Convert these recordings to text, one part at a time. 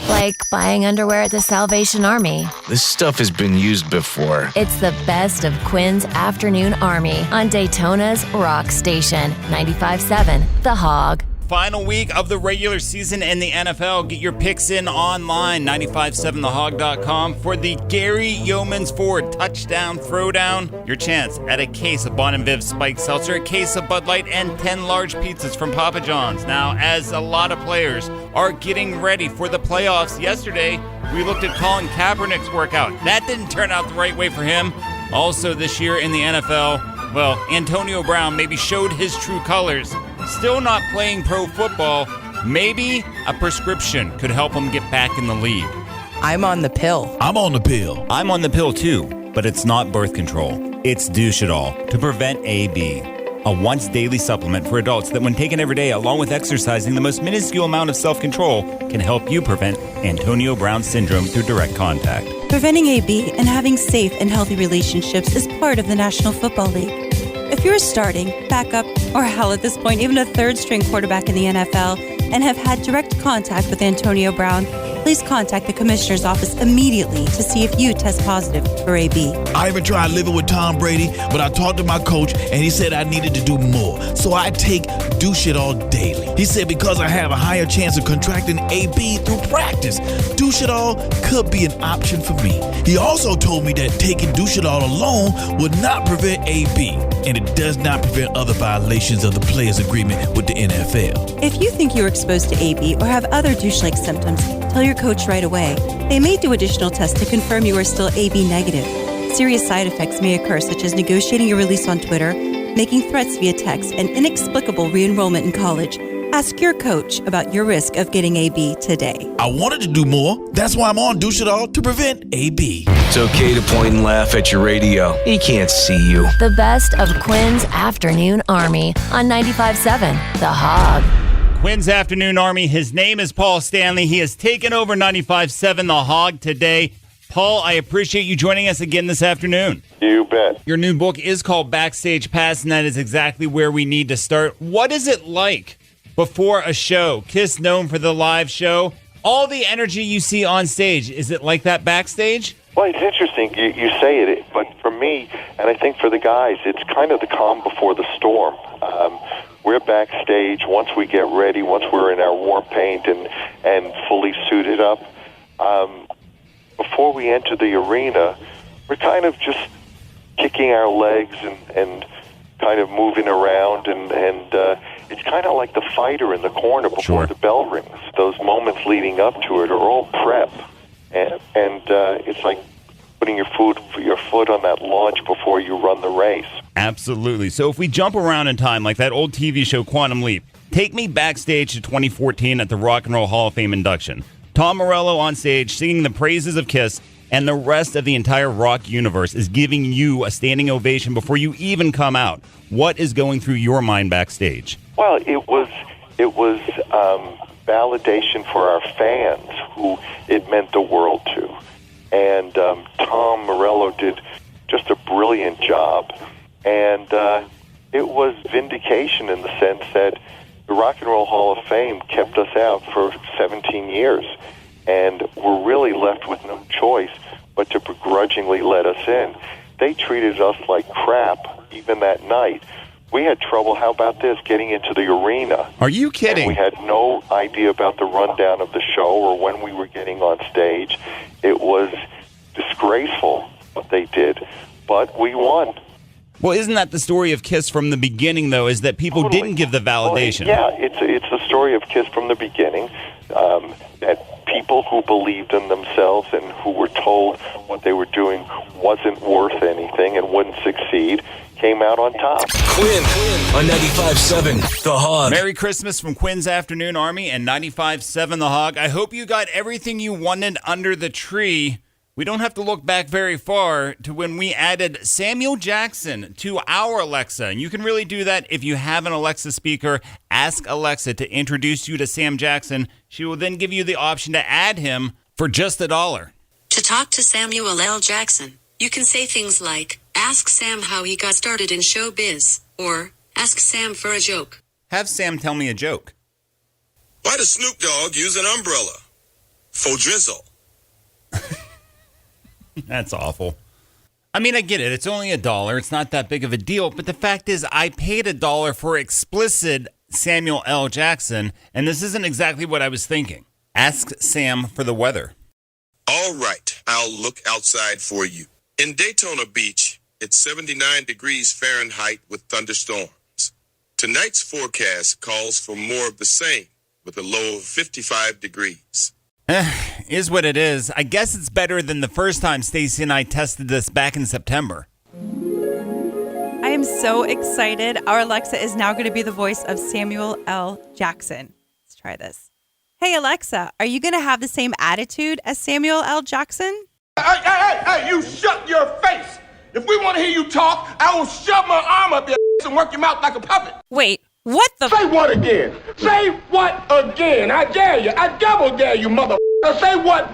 Like buying underwear at the Salvation Army. This stuff has been used before. It's the best of Quinn's Afternoon Army on Daytona's Rock Station, 95.7 The Hog. Final week of the regular season in the NFL. Get your picks in online, 957thehog.com for the Gary Yeomans Ford touchdown throwdown. Your chance at a case of Bon & Viv Spiked Seltzer, a case of Bud Light, and 10 large pizzas from Papa John's. Now, as a lot of players are getting ready for the playoffs, yesterday we looked at Colin Kaepernick's workout. That didn't turn out the right way for him. Also this year in the NFL, well, Antonio Brown maybe showed his true colors. Still not playing pro football. Maybe a prescription could help him get back in the league. I'm on the pill. I'm on the pill. I'm on the pill too, but it's not birth control. It's Douchital to prevent AB, a once daily supplement for adults that when taken every day along with exercising the most minuscule amount of self-control can help you prevent Antonio Brown syndrome through direct contact. Preventing AB and having safe and healthy relationships is part of the National Football League. If you're starting, backup, or hell at this point, even a third-string quarterback in the NFL and have had direct contact with Antonio Brown, please contact the Commissioner's Office immediately to see if you test positive for AB. I even tried living with Tom Brady, but I talked to my coach and he said I needed to do more. So I take Douchital daily. He said because I have a higher chance of contracting AB through practice, Douchital could be an option for me. He also told me that taking Douchital alone would not prevent AB, and it does not prevent other violations of the players' agreement with the NFL. If you think you're exposed to AB or have other douche-like symptoms, tell your coach right away. They may do additional tests to confirm you are still AB negative. Serious side effects may occur, such as negotiating your release on Twitter, making threats via text, and inexplicable re-enrollment in college. Ask your coach about your risk of getting AB today. I wanted to do more. That's why I'm on Douchital to prevent AB. It's okay to point and laugh at your radio. He can't see you. The best of Quinn's Afternoon Army on 95.7 The Hog. Quinn's Afternoon Army. His name is Paul Stanley. He has taken over 95.7 The Hog today. Paul, I appreciate you joining us again this afternoon. You bet. Your new book is called Backstage Pass, and that is exactly where we need to start. What is it like before a show? Kiss known for the live show. All the energy you see on stage, is it like that backstage? Well, it's interesting you say it, but for me, and I think for the guys, it's kind of the calm before the storm. We're backstage once we get ready, once we're in our war paint and fully suited up. Before we enter the arena, we're kind of just kicking our legs and kind of moving around, and it's kind of like the fighter in the corner before the bell rings. Those moments leading up to it are all prep, and it's like putting your foot on that launch before you run the race. Absolutely. So if we jump around in time, like that old TV show Quantum Leap, take me backstage to 2014 at the Rock and Roll Hall of Fame induction. Tom Morello on stage singing the praises of Kiss, and the rest of the entire rock universe is giving you a standing ovation before you even come out. What is going through your mind backstage? Well, it was validation for our fans, who it meant the world to. And Tom Morello did just a brilliant job. And it was vindication in the sense that the Rock and Roll Hall of Fame kept us out for 17 years. And we're really left with no choice but to begrudgingly let us in. They treated us like crap even that night. We had trouble, how about this, getting into the arena. Are you kidding? And we had no idea about the rundown of the show or when we were getting on stage. It was disgraceful what they did, but we won. Well, isn't that the story of Kiss from the beginning, though, is that people didn't give the validation? Well, yeah, it's the story of Kiss from the beginning, that people who believed in themselves and who were told what they were doing wasn't worth anything and wouldn't succeed came out on top. Quinn on 95.7 The Hog. Merry Christmas from Quinn's Afternoon Army and 95.7 The Hog. I hope you got everything you wanted under the tree. We don't have to look back very far to when we added Samuel Jackson to our Alexa. And you can really do that if you have an Alexa speaker. Ask Alexa to introduce you to Sam Jackson. She will then give you the option to add him for just $1. To talk to Samuel L. Jackson, you can say things like, ask Sam how he got started in showbiz, or ask Sam for a joke. Have Sam tell me a joke. Why does Snoop Dogg use an umbrella? for drizzle. That's awful. I mean, I get it. It's only $1. It's not that big of a deal. But the fact is, I paid $1 for explicit Samuel L. Jackson, and this isn't exactly what I was thinking. Ask Sam for the weather. All right, I'll look outside for you. In Daytona Beach, it's 79 degrees Fahrenheit with thunderstorms. Tonight's forecast calls for more of the same, with a low of 55 degrees. Is what it is. I guess it's better than the first time Stacey and I tested this back in September. I am so excited. Our Alexa is now going to be the voice of Samuel L. Jackson. Let's try this. Hey, Alexa, are you going to have the same attitude as Samuel L. Jackson? Hey, you shut your face. If we want to hear you talk, I will shove my arm up your ass and work your mouth like a puppet. Wait, what the? Say what again? Say what again? I dare you. I double dare you, mother. Say what?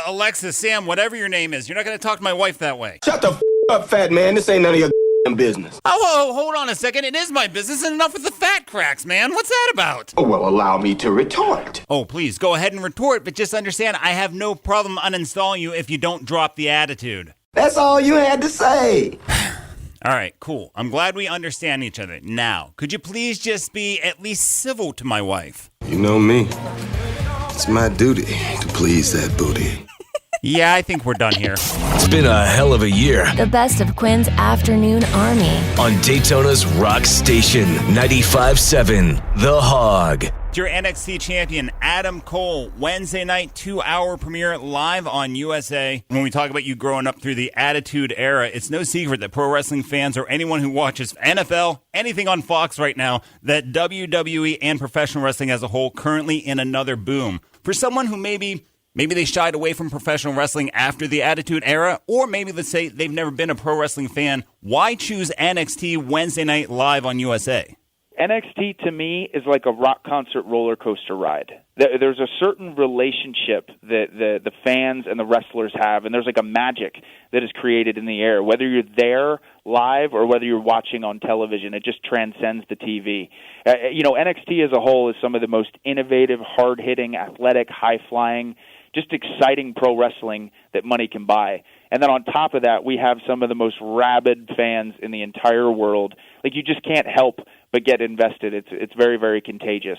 Alexa, Sam, whatever your name is, you're not going to talk to my wife that way. Shut the up, fat man. This ain't none of your business. Oh, hold on a second. It is my business, and enough with the fat cracks, man. What's that about? Oh, well, allow me to retort. Oh, please, go ahead and retort, but just understand I have no problem uninstalling you if you don't drop the attitude. That's all you had to say. All right, cool. I'm glad we understand each other. Now, could you please just be at least civil to my wife? You know me. It's my duty to please that booty. Yeah, I think we're done here. It's been a hell of a year. The best of Quinn's afternoon army. On Daytona's Rock Station, 95.7, The Hog. Your NXT champion, Adam Cole, Wednesday night, 2-hour premiere live on USA. When we talk about you growing up through the Attitude Era, it's no secret that pro wrestling fans or anyone who watches NFL, anything on Fox right now, that WWE and professional wrestling as a whole currently in another boom. For someone who maybe they shied away from professional wrestling after the Attitude Era, or maybe let's say they've never been a pro wrestling fan, why choose NXT Wednesday night live on USA? NXT to me is like a rock concert roller coaster ride. There's a certain relationship that the fans and the wrestlers have, and there's like a magic that is created in the air. Whether you're there live or whether you're watching on television, it just transcends the TV. NXT as a whole is some of the most innovative, hard-hitting, athletic, high-flying, just exciting pro wrestling that money can buy. And then on top of that, we have some of the most rabid fans in the entire world. Like, you just can't help but get invested. It's very, very contagious.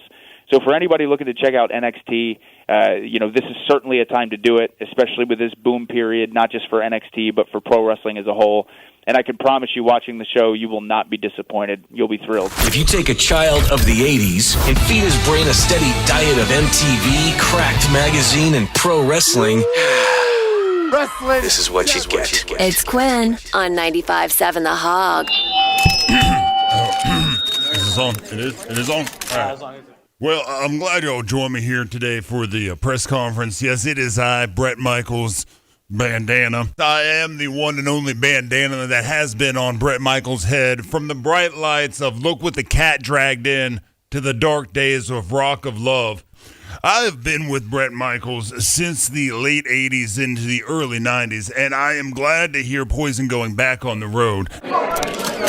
So for anybody looking to check out NXT, this is certainly a time to do it, especially with this boom period, not just for NXT, but for pro wrestling as a whole. And I can promise you, watching the show, you will not be disappointed. You'll be thrilled. If you take a child of the 80s and feed his brain a steady diet of MTV, Cracked Magazine, and pro wrestling, this is what you get. It's Quinn on 95.7 The Hog. This is on. It is on. All right. Well, I'm glad y'all joined me here today for the press conference. Yes, it is I, Brett Michaels, Bandana. I am the one and only bandana that has been on Brett Michaels' head from the bright lights of Look What the Cat Dragged In to the dark days of Rock of Love. I have been with Brett Michaels since the late 80s into the early 90s, and I am glad to hear Poison going back on the road.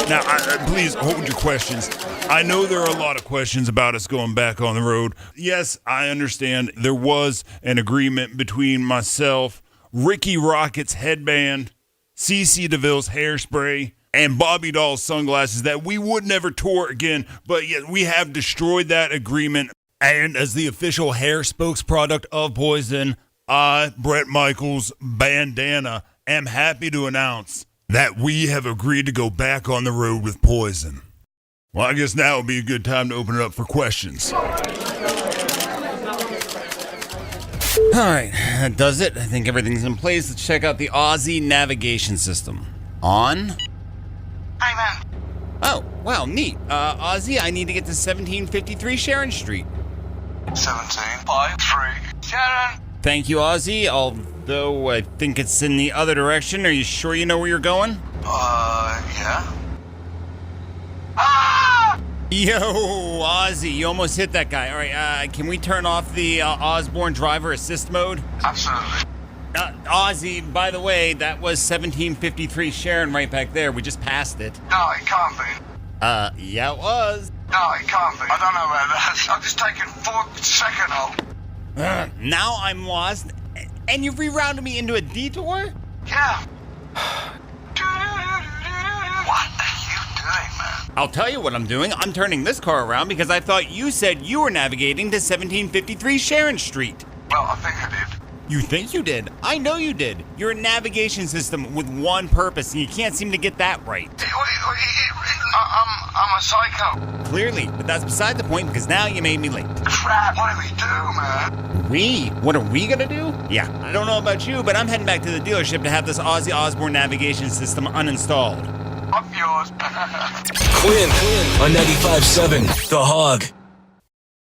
Now, please hold your questions. I know there are a lot of questions about us going back on the road. Yes, I understand there was an agreement between myself, Ricky Rocket's headband, CeCe DeVille's hairspray, and Bobby Doll's sunglasses that we would never tour again, but yet we have destroyed that agreement. And as the official hair spokes product of Poison, I, Brett Michaels, Bandana, am happy to announce that we have agreed to go back on the road with Poison. Well, I guess now would be a good time to open it up for questions. All right, that does it. I think everything's in place. Let's check out the Ozzy navigation system. On? Hey, man. Oh, wow, neat. Ozzy, I need to get to 1753 Sharon Street. 1753 Sharon. Thank you, Ozzy, although I think it's in the other direction. Are you sure you know where you're going? Yeah. Ah! Yo, Ozzy, you almost hit that guy. All right, can we turn off the Osbourne driver assist mode? Absolutely. Ozzy, by the way, that was 1753 Sharon right back there. We just passed it. No, it can't be. Yeah, it was. No, it can't be. I don't know where that is. I'm just taking 4 seconds off. Now I'm lost, and you've rerouted me into a detour? Yeah. What are you doing, man? I'll tell you what I'm doing. I'm turning this car around because I thought you said you were navigating to 1753 Sharon Street. Well, I think I did. You think you did? I know you did. You're a navigation system with one purpose, and you can't seem to get that right. I'm a psycho. Clearly, but that's beside the point because now you made me late. Crap, what do we do, man? We? What are we gonna do? Yeah, I don't know about you, but I'm heading back to the dealership to have this Ozzy Osbourne navigation system uninstalled. Fuck yours. Quinn on 95.7 The Hog.